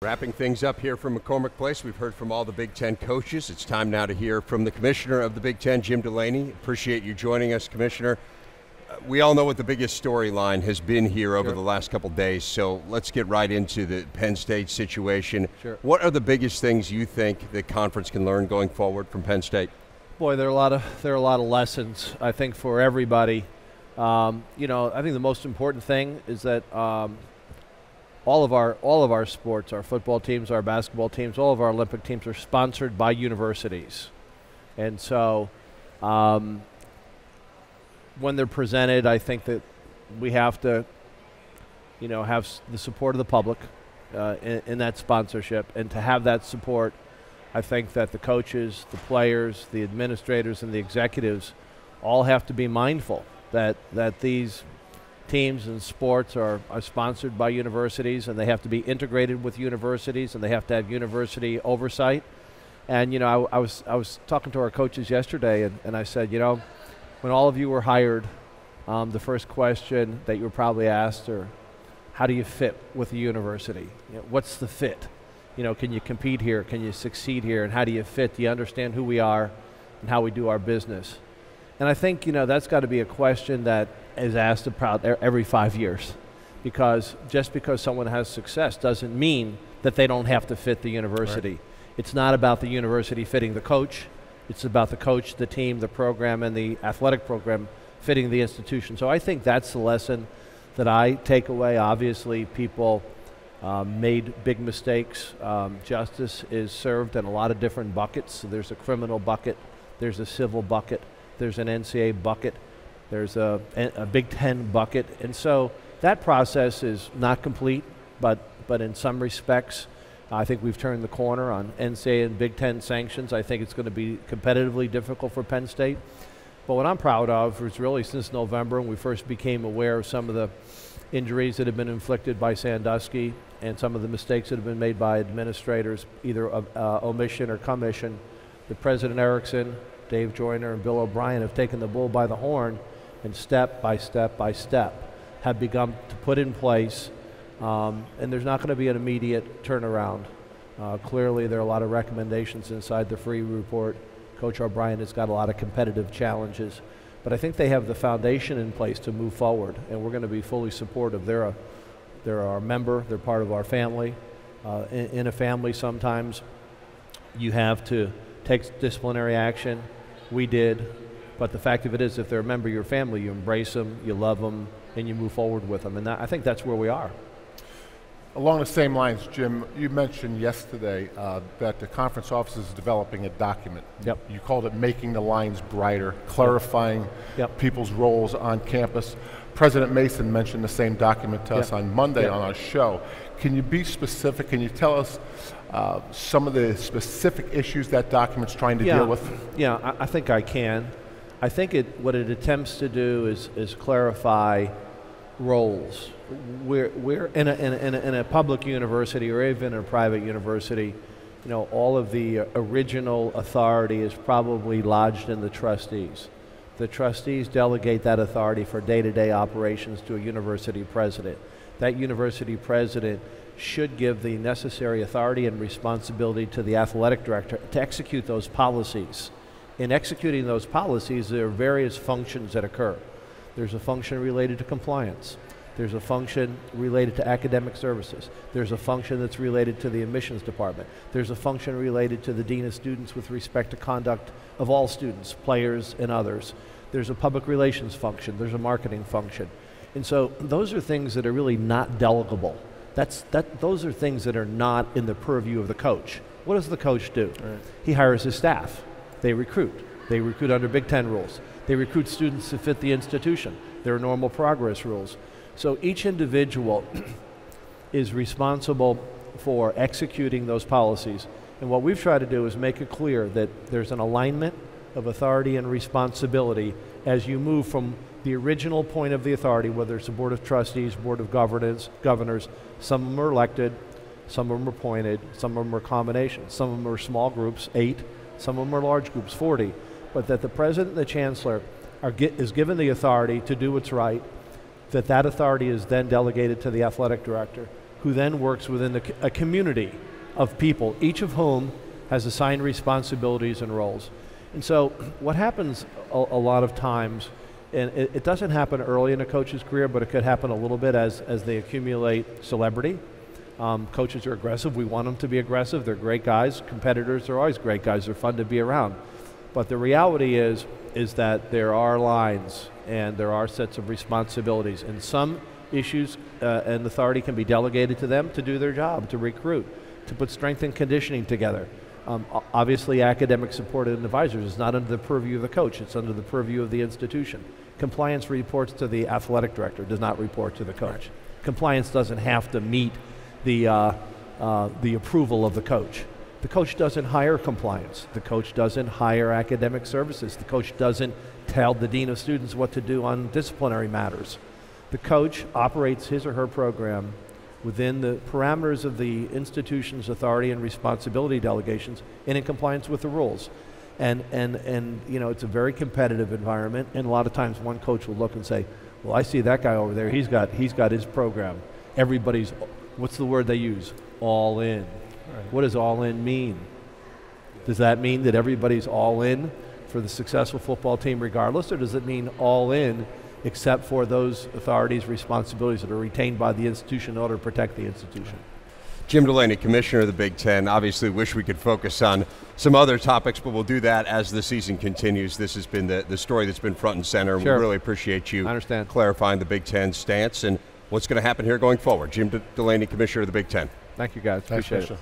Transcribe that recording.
Wrapping things up here from McCormick Place, we've heard from all the Big Ten coaches. It's time now to hear from the commissioner of the Big Ten, Jim Delany. Appreciate you joining us, Commissioner. We all know what the biggest storyline has been here over the last couple days, so let's get right into the Penn State situation. What are the biggest things you think the conference can learn going forward from Penn State? Boy, there are a lot of lessons, I think, for everybody. I think the most important thing is that all of our sports, our football teams, our basketball teams, all of our Olympic teams are sponsored by universities. And so when they're presented, I think that we have to, have the support of the public in that sponsorship. And to have that support, I think that the coaches, the players, the administrators, and the executives all have to be mindful that these teams and sports are sponsored by universities, and they have to be integrated with universities, and they have to have university oversight. And I was talking to our coaches yesterday, and I said, when all of you were hired, the first question that you were probably asked are, how do you fit with the university? What's the fit? Can you compete here? Can you succeed here? And how do you fit? Do you understand who we are and how we do our business? And I think, that's got to be a question that is asked about every 5 years, because just because someone has success doesn't mean that they don't have to fit the university. Right. It's not about the university fitting the coach. It's about the coach, the team, the program, and the athletic program fitting the institution. So I think that's the lesson that I take away. Obviously, people made big mistakes. Justice is served in a lot of different buckets. So there's a criminal bucket, there's a civil bucket, there's an NCAA bucket, there's a Big Ten bucket. And so that process is not complete, but in some respects, I think we've turned the corner on NCAA and Big Ten sanctions. I think it's going to be competitively difficult for Penn State. But what I'm proud of is really since November, when we first became aware of some of the injuries that have been inflicted by Sandusky and some of the mistakes that have been made by administrators, either omission or commission, that President Erickson, Dave Joyner, and Bill O'Brien have taken the bull by the horn and step by step by step have begun to put in place. And there's not going to be an immediate turnaround. Clearly, there are a lot of recommendations inside the free report. Coach O'Brien has got a lot of competitive challenges. But I think they have the foundation in place to move forward, and we're going to be fully supportive. They're our member. They're part of our family. In a family, sometimes you have to take disciplinary action. We did. But the fact of it is, if they're a member of your family, you embrace them, you love them, and you move forward with them. And I think that's where we are. Along the same lines, Jim, you mentioned yesterday that the conference office is developing a document. Yep. You called it Making the Lines Brighter, clarifying people's roles on campus. President Mason mentioned the same document to us on Monday on our show. Can you be specific? Can you tell us some of the specific issues that document's trying to deal with? Yeah, I think I can. I think what it attempts to do is clarify roles. We're in a public university or even in a private university, all of the original authority is probably lodged in the trustees. The trustees delegate that authority for day-to-day operations to a university president. That university president should give the necessary authority and responsibility to the athletic director to execute those policies. In executing those policies, there are various functions that occur. There's a function related to compliance. There's a function related to academic services. There's a function that's related to the admissions department. There's a function related to the dean of students with respect to conduct of all students, players, and others. There's a public relations function. There's a marketing function. And so those are things that are really not delegable. Those are things that are not in the purview of the coach. What does the coach do? Right. He hires his staff. They recruit. They recruit under Big Ten rules. They recruit students to fit the institution. There are normal progress rules. So each individual is responsible for executing those policies. And what we've tried to do is make it clear that there's an alignment of authority and responsibility as you move from the original point of the authority, whether it's a board of trustees, board of governors. Some of them are elected, some of them are appointed, some of them are combinations, some of them are small groups, 8, some of them are large groups, 40. But that the president and the chancellor is given the authority to do what's right, that authority is then delegated to the athletic director, who then works within a community of people, each of whom has assigned responsibilities and roles. And so what happens a lot of times, and it doesn't happen early in a coach's career, but it could happen a little bit as they accumulate celebrity. Coaches are aggressive. We want them to be aggressive. They're great guys. Competitors are always great guys. They're fun to be around. But the reality is that there are lines and there are sets of responsibilities. And some issues and authority can be delegated to them to do their job, to recruit, to put strength and conditioning together. Obviously, academic support and advisors is not under the purview of the coach. It's under the purview of the institution. Compliance reports to the athletic director, does not report to the coach. Compliance doesn't have to meet the approval of the coach. The coach doesn't hire compliance. The coach doesn't hire academic services. The coach doesn't tell the dean of students what to do on disciplinary matters. The coach operates his or her program within the parameters of the institution's authority and responsibility delegations and in compliance with the rules. And you know, it's a very competitive environment, and a lot of times one coach will look and say, well, I see that guy over there, he's got his program. Everybody's, what's the word they use? All in. Right. What does all in mean? Does that mean that everybody's all in for the successful football team regardless, or does it mean all in except for those authorities, responsibilities that are retained by the institution in order to protect the institution? Jim Delany, Commissioner of the Big Ten. Obviously wish we could focus on some other topics, but we'll do that as the season continues. This has been the story that's been front and center. Sure. We really appreciate you understand clarifying the Big Ten stance and what's going to happen here going forward. Jim Delany, Commissioner of the Big Ten. Thank you, guys. Appreciate it.